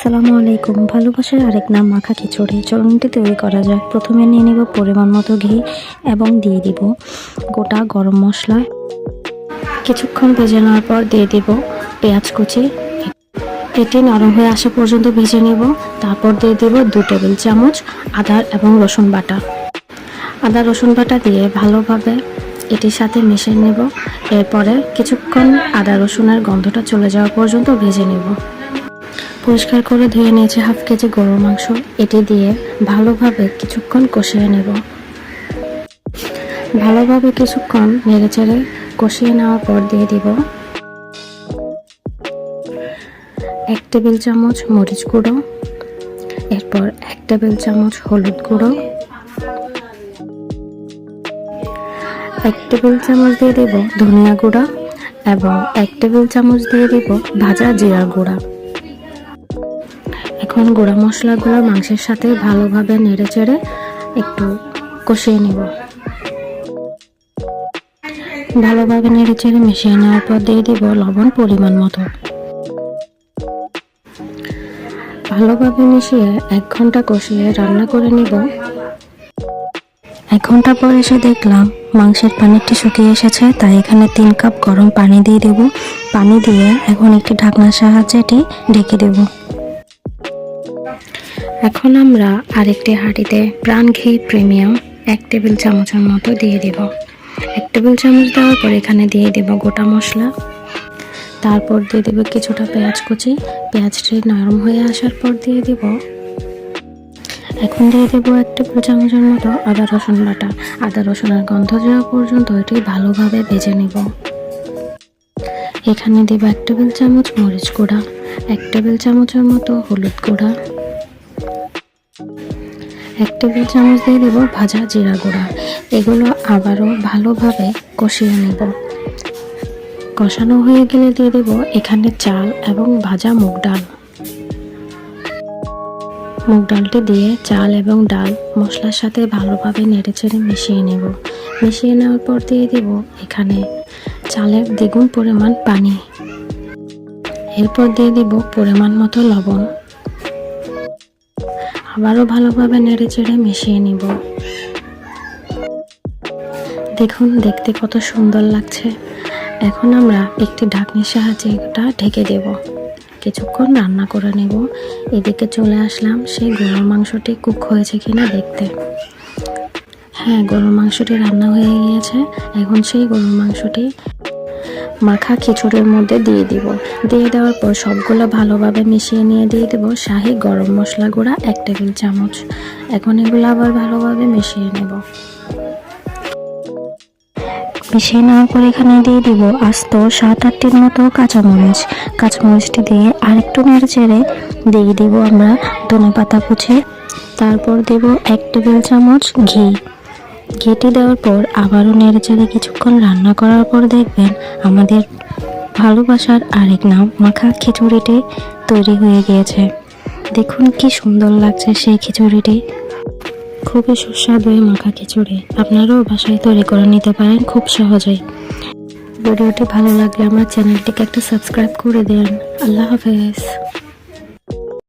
আসসালামু আলাইকুম। ভালোবাসার আরেক নাম মাখা খিচুড়ি। চলুনটি তৈরি করা যাক। প্রথমে নিয়ে নেব পরিমাণ মতো ঘি এবং দিয়ে দিব গোটা গরম মশলা। কিছুক্ষণ ভেজে নেওয়ার পর দিয়ে দিব পেঁয়াজ কুচি। এটি নরম হয়ে আসা পর্যন্ত ভেজে নেব। তারপর দিয়ে দেব 2 টেবিল চামচ আদা এবং রসুন বাটা। আদা রসুন বাটা দিয়ে ভালোভাবে এটির সাথে মিশিয়ে নেব। এরপরে কিছুক্ষণ আদা রসুনের গন্ধটা চলে যাওয়া পর্যন্ত ভেজে নেব। পরিষ্কার করে ধুয়ে নিয়েছি হাফ কেজি গরুর মাংস। এটি দিয়ে ভালোভাবে কিছুক্ষণ কষিয়ে নেব। ভালোভাবে কিছুক্ষণ নেড়েচেড়ে কষিয়ে নেওয়ার পর দিয়ে দিব 1 টেবিল চামচ মরিচ গুঁড়ো, এরপর 1 টেবিল চামচ হলুদ গুঁড়ো, 1 টেবিল চামচ দিয়ে দেব ধনিয়া গুঁড়া এবং 1 টেবিল চামচ দিয়ে দেব ভাজা জিরার গুঁড়া। এখন গুঁড়া মশলাগুলো মাংসের সাথে ভালোভাবে নেড়েচেড়ে একটু কষিয়ে নেব। ভালোভাবে নেড়েচেড়ে মিশিয়ে নেওয়ার পর দিয়ে দিব লবণ পরিমাণ মতো। ভালোভাবে মিশিয়ে 1 ঘন্টা কষিয়ে রান্না করে নেব। 1 ঘন্টা পর এসে দেখলাম মাংসের পানিটি শুকিয়ে এসেছে, তাই এখানে 3 কাপ গরম পানি দিয়ে দেব। পানি দিয়ে এখন একটি ঢাকনার সাহায্যে এটি ঢেকে দেব। এখন আমরা আরেকটি হাঁড়িতে প্রাণ ঘি প্রিমিয়াম 1 টেবিল চামচের মতো দিয়ে দেব। 1 টেবিল চামচ দেওয়ার পর এখানে দিয়ে দেব গোটা মশলা। তারপর দিয়ে দেব কিছুটা পেঁয়াজ কুচি। পেঁয়াজটি নরম হয়ে আসার পর দিয়ে দেব এখন দিয়ে দেব 1 টেবিল চামচের মতো আদা রসুন বাটা। আদা রসুনের গন্ধ যাওয়া পর্যন্ত এটি ভালোভাবে ভেজে নেব। এখানে দেব 1 টেবিল চামচ মরিচ গুঁড়া, 1 টেবিল চামচের মতো হলুদ গুঁড়া, 1 টেবিল চামচ দিয়ে দেব ভাজা জিরা গুঁড়া। এগুলো আবারও ভালোভাবে কষিয়ে নেব। কষানো হয়ে গেলে দিয়ে দেব এখানে চাল এবং ভাজা মুগ ডাল। মুগ ডালটি দিয়ে চাল এবং ডাল মশলার সাথে ভালোভাবে নেড়েচেড়ে মিশিয়ে নেব। মিশিয়ে নেওয়ার পর দিয়ে দেব এখানে চালের দ্বিগুণ পরিমাণ পানি। এরপর দিয়ে দেব পরিমাণ মতো লবণ। আবারও ভালোভাবে নেড়েচেড়ে মিশিয়ে নেব। দেখুন দেখতে কত সুন্দর লাগছে। এখন আমরা একটি ঢাকনির সাহায্যে এটা ঢেকে দেব। কিছুক্ষণ রান্না করে নেব। এদিকে চলে আসলাম সেই গরুর মাংসটি কুক হয়েছে কিনা দেখতে। হ্যাঁ, গরুর মাংসটি রান্না হয়ে গিয়েছে। এখন সেই গরুর মাংসটি মাখা খিচুড়ির মধ্যে দিয়ে দিব। দিয়ে দেওয়ার পর সবগুলো ভালোভাবে মিশিয়ে নিয়ে দিয়ে দেব শাহি গরম মশলা গুঁড়া 1 টেবিল চামচ। এখন এগুলো আবার ভালোভাবে মিশিয়ে নেব। মিশিয়ে নেওয়ার পর এখানে দিয়ে দিব আস্ত 7-8টির মতো কাঁচামরিচ। কাঁচামরিচটি দিয়ে আরেকটু নেড়েচেড়ে দিয়ে দিব আমরা ধনেপাতা কুচি। তারপর দেব 1 টেবিল চামচ ঘি। ঘিটি দেওয়ার পর আবারও নেড়েচেড়ে কিছুক্ষণ রান্না করার পর দেখবেন আমাদের ভালোবাসার আরেক নাম মাখা খিচুড়িটি তৈরি হয়ে গিয়েছে। দেখুন কি সুন্দর লাগছে সেই খিচুড়িটি। খুবই সুস্বাদু এই মাখা খিচুড়ি। আপনারাও বাসায় তৈরি করে নিতে পারেন খুব সহজেই। ভিডিওটি ভালো লাগলে আমার চ্যানেলটিকে একটা সাবস্ক্রাইব করে দিন। আল্লাহ হাফেজ।